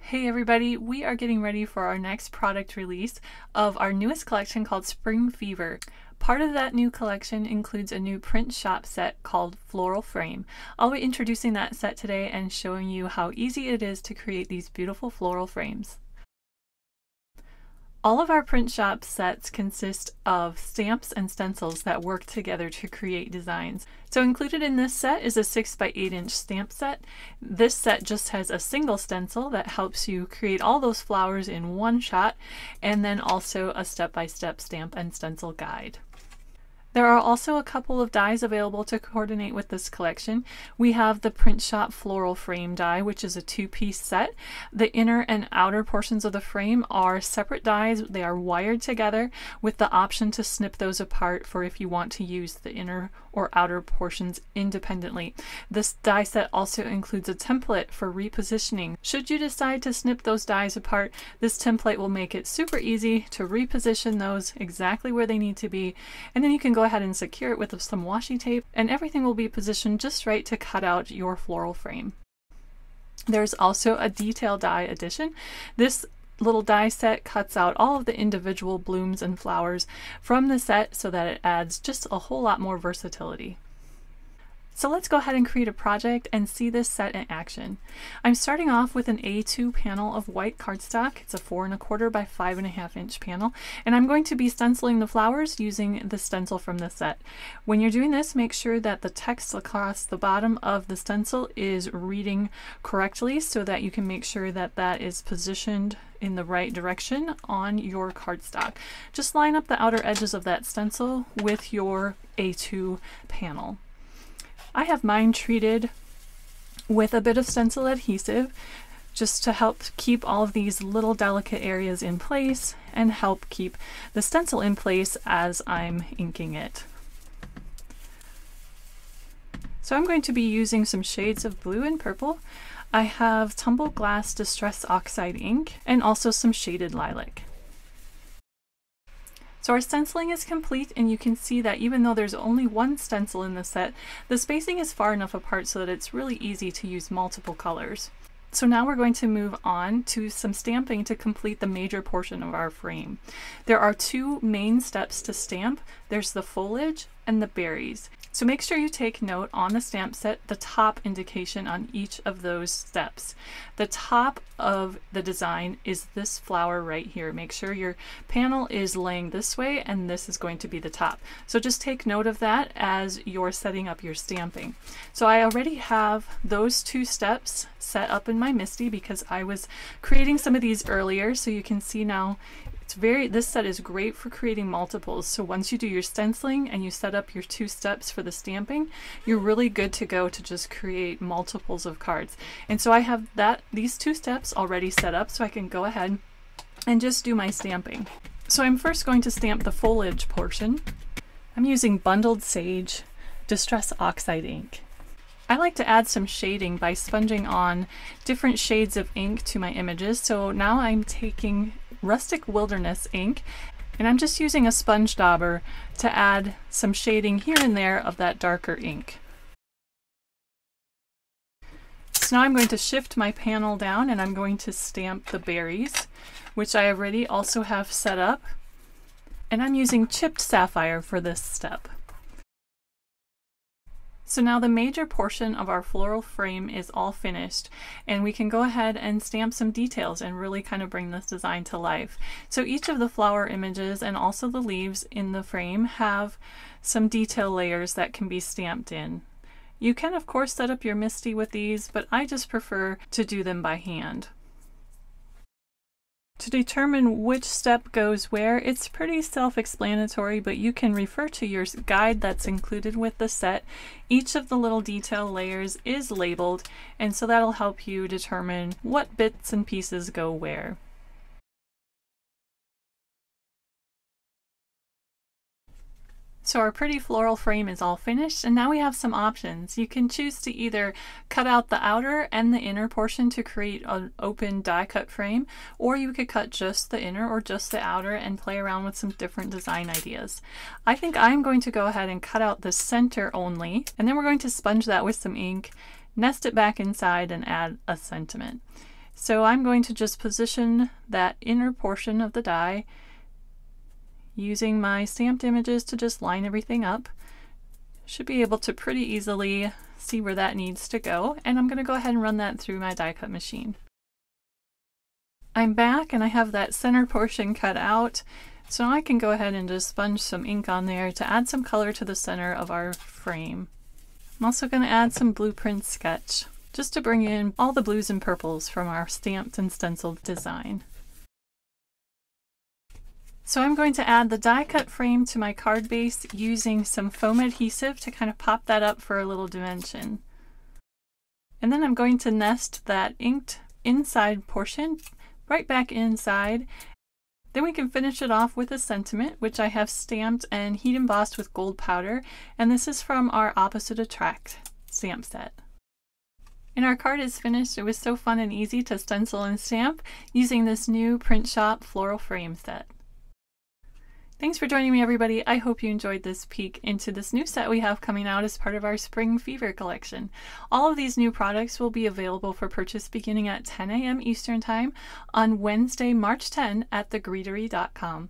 Hey everybody, we are getting ready for our next product release of our newest collection called Spring Fever. Part of that new collection includes a new print shop set called Floral Frame. I'll be introducing that set today and showing you how easy it is to create these beautiful floral frames. All of our print shop sets consist of stamps and stencils that work together to create designs. So included in this set is a 6 by 8 inch stamp set. This set just has a single stencil that helps you create all those flowers in one shot, and then also a step-by-step stamp and stencil guide. There are also a couple of dies available to coordinate with this collection. We have the Print Shop Floral Frame die, which is a 2-piece set. The inner and outer portions of the frame are separate dies. They are wired together with the option to snip those apart for if you want to use the inner or outer portions independently. This die set also includes a template for repositioning. Should you decide to snip those dies apart, this template will make it super easy to reposition those exactly where they need to be, and then you can go ahead and secure it with some washi tape, and everything will be positioned just right to cut out your floral frame. There's also a detail die edition. This little die set cuts out all of the individual blooms and flowers from the set so that it adds just a whole lot more versatility. So let's go ahead and create a project and see this set in action. I'm starting off with an A2 panel of white cardstock. It's a 4 1/4 by 5 1/2 inch panel, and I'm going to be stenciling the flowers using the stencil from the set. When you're doing this, make sure that the text across the bottom of the stencil is reading correctly so that you can make sure that that is positioned in the right direction on your cardstock. Just line up the outer edges of that stencil with your A2 panel. I have mine treated with a bit of stencil adhesive just to help keep all of these little delicate areas in place and help keep the stencil in place as I'm inking it. So I'm going to be using some shades of blue and purple. I have Tumble Glass Distress Oxide ink and also some shaded lilac. So our stenciling is complete, and you can see that even though there's only one stencil in the set, the spacing is far enough apart so that it's really easy to use multiple colors. So now we're going to move on to some stamping to complete the major portion of our frame. There are two main steps to stamp. There's the foliage and the berries. So make sure you take note on the stamp set the top indication on each of those steps. The top of the design is this flower right here. Make sure your panel is laying this way, and this is going to be the top. So just take note of that as you're setting up your stamping. So I already have those two steps set up in my MISTI because I was creating some of these earlier, so you can see now this set is great for creating multiples. So once you do your stenciling and you set up your two steps for the stamping, you're really good to go to just create multiples of cards. And so I have these two steps already set up, so I can go ahead and just do my stamping. So I'm first going to stamp the foliage portion. I'm using Bundled Sage Distress Oxide ink. I like to add some shading by sponging on different shades of ink to my images. So now I'm taking Rustic Wilderness ink, and I'm just using a sponge dauber to add some shading here and there of that darker ink. So now I'm going to shift my panel down and I'm going to stamp the berries, which I already also have set up, and I'm using chipped sapphire for this step. So now the major portion of our floral frame is all finished, and we can go ahead and stamp some details and really kind of bring this design to life. So each of the flower images and also the leaves in the frame have some detail layers that can be stamped in. You can of course set up your MISTI with these, but I just prefer to do them by hand. To determine which step goes where, it's pretty self-explanatory, but you can refer to your guide that's included with the set. Each of the little detail layers is labeled, and so that'll help you determine what bits and pieces go where. So our pretty floral frame is all finished, and now we have some options. You can choose to either cut out the outer and the inner portion to create an open die cut frame, or you could cut just the inner or just the outer and play around with some different design ideas. I think I'm going to go ahead and cut out the center only, and then we're going to sponge that with some ink, nest it back inside, and add a sentiment. So I'm going to just position that inner portion of the die using my stamped images to just line everything up. Should be able to pretty easily see where that needs to go, and I'm going to go ahead and run that through my die cut machine. I'm back and I have that center portion cut out, so now I can go ahead and just sponge some ink on there to add some color to the center of our frame. I'm also going to add some blueprint sketch, just to bring in all the blues and purples from our stamped and stenciled design. So I'm going to add the die cut frame to my card base using some foam adhesive to kind of pop that up for a little dimension. And then I'm going to nest that inked inside portion right back inside. Then we can finish it off with a sentiment, which I have stamped and heat embossed with gold powder, and this is from our Opposite Attract stamp set. And our card is finished. It was so fun and easy to stencil and stamp using this new Print Shop Floral Frame set. Thanks for joining me, everybody. I hope you enjoyed this peek into this new set we have coming out as part of our Spring Fever collection. All of these new products will be available for purchase beginning at 10 a.m. Eastern Time on Wednesday, March 10 at thegreetery.com.